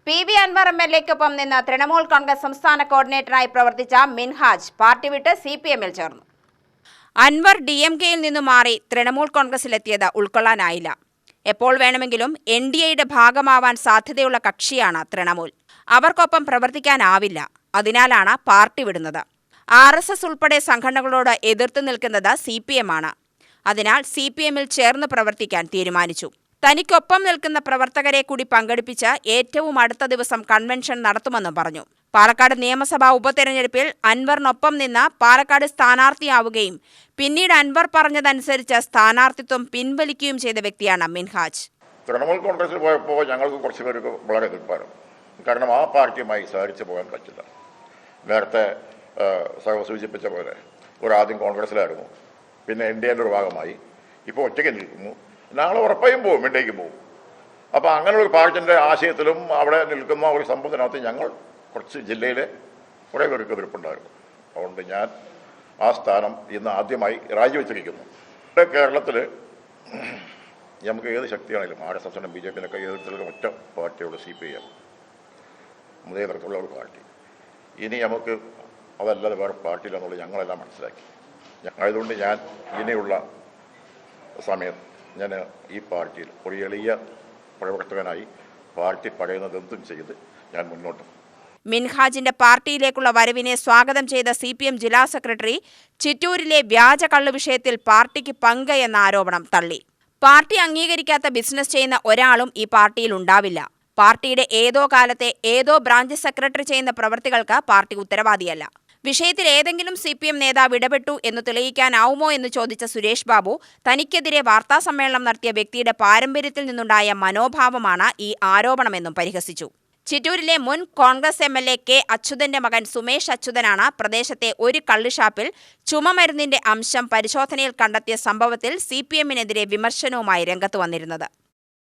PV Anwar MLAക്കൊപ്പം നിന്ന് തൃണമൂൽ കോൺഗ്രസ് സംസ്ഥാന കോർഡിനേറ്ററായി പ്രവർത്തിച്ച മിൻഹാജ് പാർട്ടി വിട്ട് CPM-ൽ ചേർന്നു. അൻവർ DMK-യിൽ നിന്ന് മാറി തൃണമൂൽ കോൺഗ്രസിലെത്തിയത് ഉൾക്കൊള്ളാനായില്ല. എപ്പോൾ വേണമെങ്കിലും NDA-യുടെ ഭാഗമാവാൻ സാധ്യതയുള്ള കക്ഷിയാണ് തൃണമൂൽ. അവർക്കൊപ്പം പ്രവർത്തിക്കാനാവില്ല. അതിനാലാണ് പാർട്ടി വിടുന്നത്. RSS ഉൾപ്പെടെ സംഘടനകളോട് എതിർത്ത് നിൽക്കുന്നത് CPM-ആണ്. അതിനാൽ CPM-ൽ ചേർന്ന് പ്രവർത്തിക്കാൻ തീരുമാനിച്ചു. തനിക്കൊപ്പം നിൽക്കുന്ന പ്രവർത്തകരെ കൂടി പങ്കെടുപ്പിച്ച് ഏറ്റവും അടുത്ത ദിവസം കൺവെൻഷൻ നടത്തുമെന്നും പറഞ്ഞു. പാലക്കാട് നിയമസഭാ ഉപതെരഞ്ഞെടുപ്പിൽ അൻവറിനൊപ്പം നിന്ന് പാലക്കാട് സ്ഥാനാർത്ഥിയാവുകയും പിന്നീട് അൻവർ പറഞ്ഞതനുസരിച്ച് സ്ഥാനാർത്ഥിത്വം പിൻവലിക്കുകയും ചെയ്ത വ്യക്തിയാണ് മിൻഹാജ്. തൃണമൂൽ കോൺഗ്രസിൽ പോയപ്പോൾ ഞങ്ങൾക്ക് കുറച്ച് പേർക്ക് വളരെ എതിർപ്പായിരുന്നു. കാരണം ആ പാർട്ടിയുമായി സഹകരിച്ച് പോകാൻ പറ്റില്ല. നേരത്തെ സൂചിപ്പിച്ച പോലെ ആദ്യം കോൺഗ്രസിലായിരുന്നു, പിന്നെ NDA-യുടെ ഒരു ഭാഗമായി, ഇപ്പോൾ ഒറ്റയ്ക്ക് നിൽക്കുന്നു. ഞങ്ങൾ ഉറപ്പായും പോകും, ഇന്ത്യക്ക് പോകും. അപ്പോൾ അങ്ങനെയുള്ള പാർട്ടിൻ്റെ ആശയത്തിലും അവിടെ നിൽക്കുന്ന ഒരു സംഭവത്തിനകത്ത് ഞങ്ങൾ കുറച്ച് ജില്ലയിലെ കുറേ പേർക്ക് എതിർപ്പുണ്ടായിരുന്നു. അതുകൊണ്ട് ഞാൻ ആ സ്ഥാനം ഇന്ന് ആദ്യമായി രാജിവെച്ചിരിക്കുന്നു. കേരളത്തിൽ നമുക്ക് ഏത് ശക്തിയാണെങ്കിലും RSS-നും BJP-നൊക്കെ എതിർത്തുള്ള ഒറ്റ പാർട്ടിയുള്ള CPM, നേതൃത്വമുള്ള ഒരു പാർട്ടി. ഇനി നമുക്ക് അതല്ലാതെ വേറെ പാർട്ടിയില്ലെന്നുള്ളത് ഞങ്ങളെല്ലാം മനസ്സിലാക്കി. അതുകൊണ്ട് ഞാൻ ഇനിയുള്ള സമയം ഞാൻ ഈ പാർട്ടിയിൽ ഒരു എളിയ പ്രവർത്തകനായി പാർട്ടി പറയുന്നതെന്തും ചെയ്ത് ഞാൻ മുന്നോട്ട്. മിൻഹാജിന്റെ പാർട്ടിയിലേക്കുള്ള വരവിനെ സ്വാഗതം ചെയ്ത CPM ജില്ലാ സെക്രട്ടറി ചിറ്റൂരിലെ വ്യാജ കള്ളു വിഷയത്തിൽ പാർട്ടിക്ക് പങ്ക് എന്ന ആരോപണം തള്ളി. പാർട്ടി അംഗീകരിക്കാത്ത ബിസിനസ് ചെയ്യുന്ന ഒരാളും ഈ പാർട്ടിയിൽ ഉണ്ടാവില്ല. പാർട്ടിയുടെ ഏതോ കാലത്തെ ഏതോ ബ്രാഞ്ച് സെക്രട്ടറി ചെയ്യുന്ന പ്രവൃത്തികൾക്ക് പാർട്ടി ഉത്തരവാദിയല്ല. വിഷയത്തിൽ ഏതെങ്കിലും CPM നേതാവ് ഇടപെട്ടു എന്ന് തെളിയിക്കാനാവുമോ എന്ന് ചോദിച്ച സുരേഷ് ബാബു, തനിക്കെതിരെ വാർത്താസമ്മേളനം നടത്തിയ വ്യക്തിയുടെ പാരമ്പര്യത്തിൽ നിന്നുണ്ടായ മനോഭാവമാണ് ഈ ആരോപണമെന്നും പരിഹസിച്ചു. ചിറ്റൂരിലെ മുൻ കോൺഗ്രസ് MLA K. അച്യുതന്റെ മകൻ സുമേഷ് അച്യുതനാണ് പ്രദേശത്തെ ഒരു കള്ളുഷാപ്പിൽ ചുമമരുന്നിന്റെ അംശം പരിശോധനയിൽ കണ്ടെത്തിയ സംഭവത്തിൽ CPM-നെതിരെ വിമർശനവുമായി രംഗത്ത് വന്നിരുന്നത്.